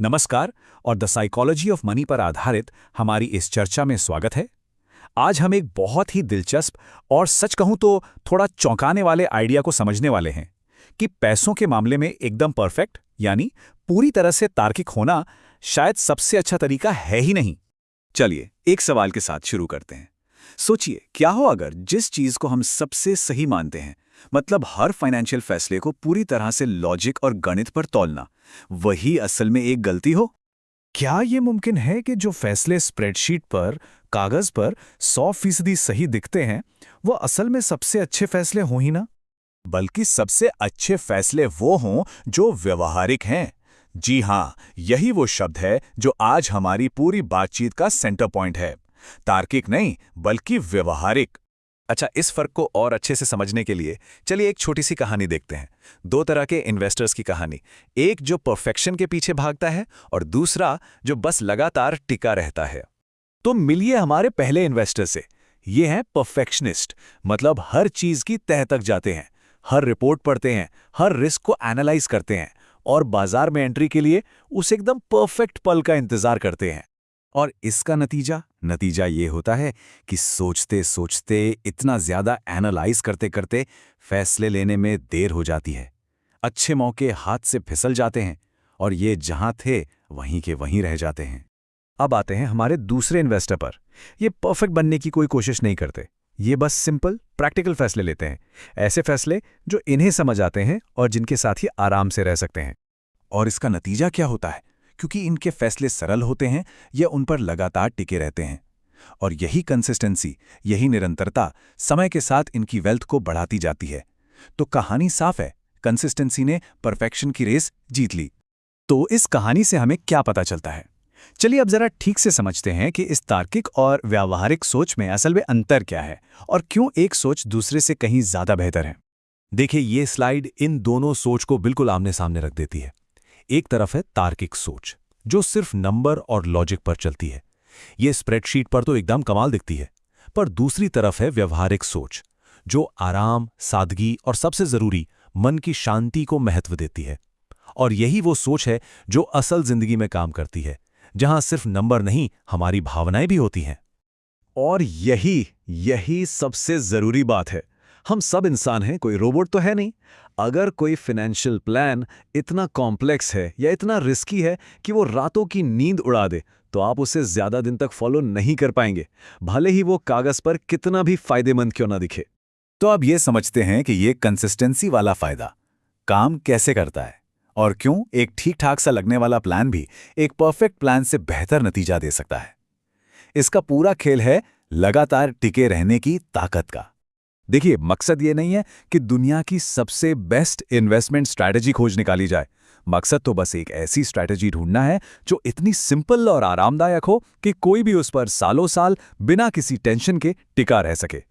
नमस्कार और the psychology of money पर आधारित हमारी इस चर्चा में स्वागत है। आज हम एक बहुत ही दिलचस्प और सच कहूं तो थोड़ा चौंकाने वाले आइडिया को समझने वाले हैं कि पैसों के मामले में एकदम परफेक्ट यानी पूरी तरह से तार्किक होना शायद सबसे अच्छा तरीका है ही नहीं। चलिए एक सवाल के साथ शुरू करते हैं। सोचिए क्या हो अगर जिस चीज को हम सबसे सही मानते हैं, मतलब हर फाइनेंशियल फैसले को पूरी तरह से लॉजिक और गणित पर तौलना, वही असल में एक गलती हो। क्या ये मुमकिन है कि जो फैसले स्प्रेडशीट पर कागज पर 100% सही दिखते हैं वो असल में सबसे अच्छे फैसले हों ही ना? बल्कि सबसे अच्छे फैसले वो हों जो व्यवहारिक हैं। जी हाँ, यही वो शब्द है जो आज हमारी पूरी बातचीत का सेंटर पॉइंट है। तार्किक नहीं बल्कि व्यवहारिक। अच्छा, इस फर्क को और अच्छे से समझने के लिए चलिए एक छोटी सी कहानी देखते हैं। दो तरह के इन्वेस्टर्स की कहानी, एक जो परफेक्शन के पीछे भागता है और दूसरा जो बस लगातार टिका रहता है। तो मिलिए हमारे पहले इन्वेस्टर से। ये हैं परफेक्शनिस्ट, मतलब हर चीज की तह तक जाते हैं, हर रिपोर्ट पढ़ते हैं, हर रिस्क को एनालाइज करते हैं और बाजार में एंट्री के लिए उस एकदम परफेक्ट पल का इंतजार करते हैं। और इसका नतीजा ये होता है कि सोचते सोचते, इतना ज्यादा एनालाइज करते करते फैसले लेने में देर हो जाती है। अच्छे मौके हाथ से फिसल जाते हैं और ये जहां थे वहीं के वहीं रह जाते हैं। अब आते हैं हमारे दूसरे इन्वेस्टर पर। ये परफेक्ट बनने की कोई कोशिश नहीं करते, ये बस सिंपल प्रैक्टिकल फैसले लेते हैं, ऐसे फैसले जो इन्हें समझ आते हैं और जिनके साथ ही आराम से रह सकते हैं। और इसका नतीजा क्या होता है? क्योंकि इनके फैसले सरल होते हैं, ये उन पर लगातार टिके रहते हैं। और यही कंसिस्टेंसी, यही निरंतरता समय के साथ इनकी वेल्थ को बढ़ाती जाती है। तो कहानी साफ है, कंसिस्टेंसी ने परफेक्शन की रेस जीत ली। तो इस कहानी से हमें क्या पता चलता है? चलिए अब जरा ठीक से समझते हैं कि इस तार्किक और व्यावहारिक सोच में असल में अंतर क्या है और क्यों एक सोच दूसरे से कहीं ज्यादा बेहतर है। देखिए, ये स्लाइड इन दोनों सोच को बिल्कुल आमने सामने रख देती है। एक तरफ है तार्किक सोच, जो सिर्फ नंबर और लॉजिक पर चलती है। ये स्प्रेडशीट पर तो एकदम कमाल दिखती है। पर दूसरी तरफ है व्यवहारिक सोच, जो आराम, सादगी और सबसे जरूरी मन की शांति को महत्व देती है। और यही वो सोच है जो असल जिंदगी में काम करती है, जहां सिर्फ नंबर नहीं, हमारी भावनाएं भी होती हैं। और यही सबसे जरूरी बात है। हम सब इंसान हैं, कोई रोबोट तो है नहीं। अगर कोई फाइनेंशियल प्लान इतना कॉम्प्लेक्स है या इतना रिस्की है कि वो रातों की नींद उड़ा दे, तो आप उसे ज्यादा दिन तक फॉलो नहीं कर पाएंगे, भले ही वो कागज पर कितना भी फायदेमंद क्यों ना दिखे। तो अब ये समझते हैं कि ये कंसिस्टेंसी वाला फायदा काम कैसे करता है और क्यों एक ठीक ठाक सा लगने वाला प्लान भी एक परफेक्ट प्लान से बेहतर नतीजा दे सकता है। इसका पूरा खेल है लगातार टिके रहने की ताकत का। देखिए, मकसद ये नहीं है कि दुनिया की सबसे बेस्ट इन्वेस्टमेंट स्ट्रैटेजी खोज निकाली जाए। मकसद तो बस एक ऐसी स्ट्रैटेजी ढूंढना है जो इतनी सिंपल और आरामदायक हो कि कोई भी उस पर सालों साल बिना किसी टेंशन के टिका रह सके।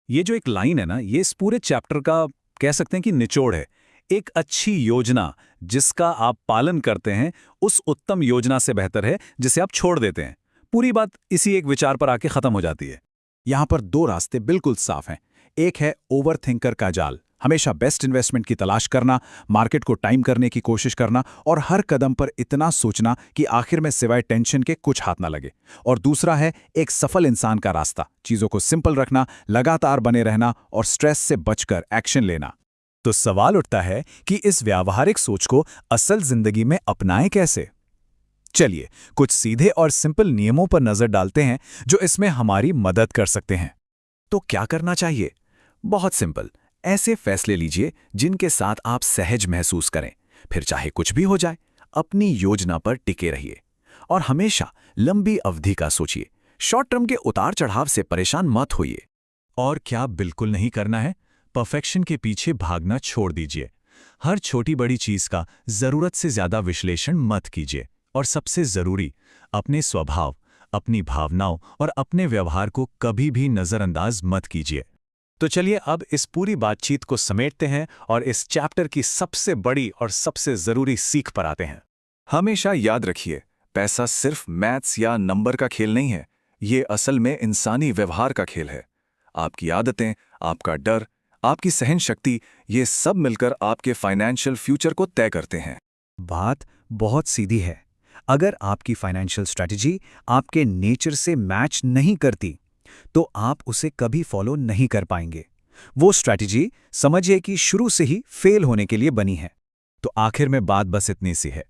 ये जो एक लाइन है ना, ये इस पूरे चैप्टर का कह सकते हैं कि निचोड़ है। एक अच्छी योजना जिसका आप पालन करते हैं, उस उत्तम योजना से बेहतर है जिसे आप छोड़ देते हैं। पूरी बात इसी एक विचार पर आके खत्म हो जाती है। यहां पर दो रास्ते बिल्कुल साफ हैं। एक है ओवरथिंकर का जाल, हमेशा बेस्ट इन्वेस्टमेंट की तलाश करना, मार्केट को टाइम करने की कोशिश करना और हर कदम पर इतना सोचना कि आखिर में सिवाय टेंशन के कुछ हाथ ना लगे। और दूसरा है एक सफल इंसान का रास्ता, चीजों को सिंपल रखना, लगातार बने रहना और स्ट्रेस से बचकर एक्शन लेना। तो सवाल उठता है कि इस व्यावहारिक सोच को असल जिंदगी में अपनाएं कैसे? चलिए कुछ सीधे और सिंपल नियमों पर नजर डालते हैं जो इसमें हमारी मदद कर सकते हैं। तो क्या करना चाहिए? बहुत सिंपल, ऐसे फैसले लीजिए जिनके साथ आप सहज महसूस करें। फिर चाहे कुछ भी हो जाए, अपनी योजना पर टिके रहिए और हमेशा लंबी अवधि का सोचिए। शॉर्ट टर्म के उतार चढ़ाव से परेशान मत होइए। और क्या बिल्कुल नहीं करना है? परफेक्शन के पीछे भागना छोड़ दीजिए। हर छोटी बड़ी चीज का जरूरत से ज्यादा विश्लेषण मत कीजिए। और सबसे जरूरी, अपने स्वभाव, अपनी भावनाओं और अपने व्यवहार को कभी भी नजरअंदाज मत कीजिए। तो चलिए अब इस पूरी बातचीत को समेटते हैं और इस चैप्टर की सबसे बड़ी और सबसे जरूरी सीख पर आते हैं। हमेशा याद रखिए, पैसा सिर्फ मैथ्स या नंबर का खेल नहीं है, ये असल में इंसानी व्यवहार का खेल है। आपकी आदतें, आपका डर, आपकी सहन शक्ति, ये सब मिलकर आपके फाइनेंशियल फ्यूचर को तय करते हैं। बात बहुत सीधी है। अगर आपकी फाइनेंशियल स्ट्रैटेजी आपके नेचर से मैच नहीं करती, तो आप उसे कभी फॉलो नहीं कर पाएंगे। वो स्ट्रैटेजी समझिए कि शुरू से ही फेल होने के लिए बनी है। तो आखिर में बात बस इतनी सी है,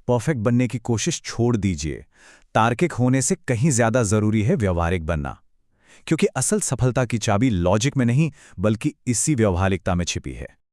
परफेक्ट बनने की कोशिश छोड़ दीजिए। तार्किक होने से कहीं ज्यादा जरूरी है व्यवहारिक बनना, क्योंकि असल सफलता की चाबी लॉजिक में नहीं बल्कि इसी व्यवहारिकता में छिपी है।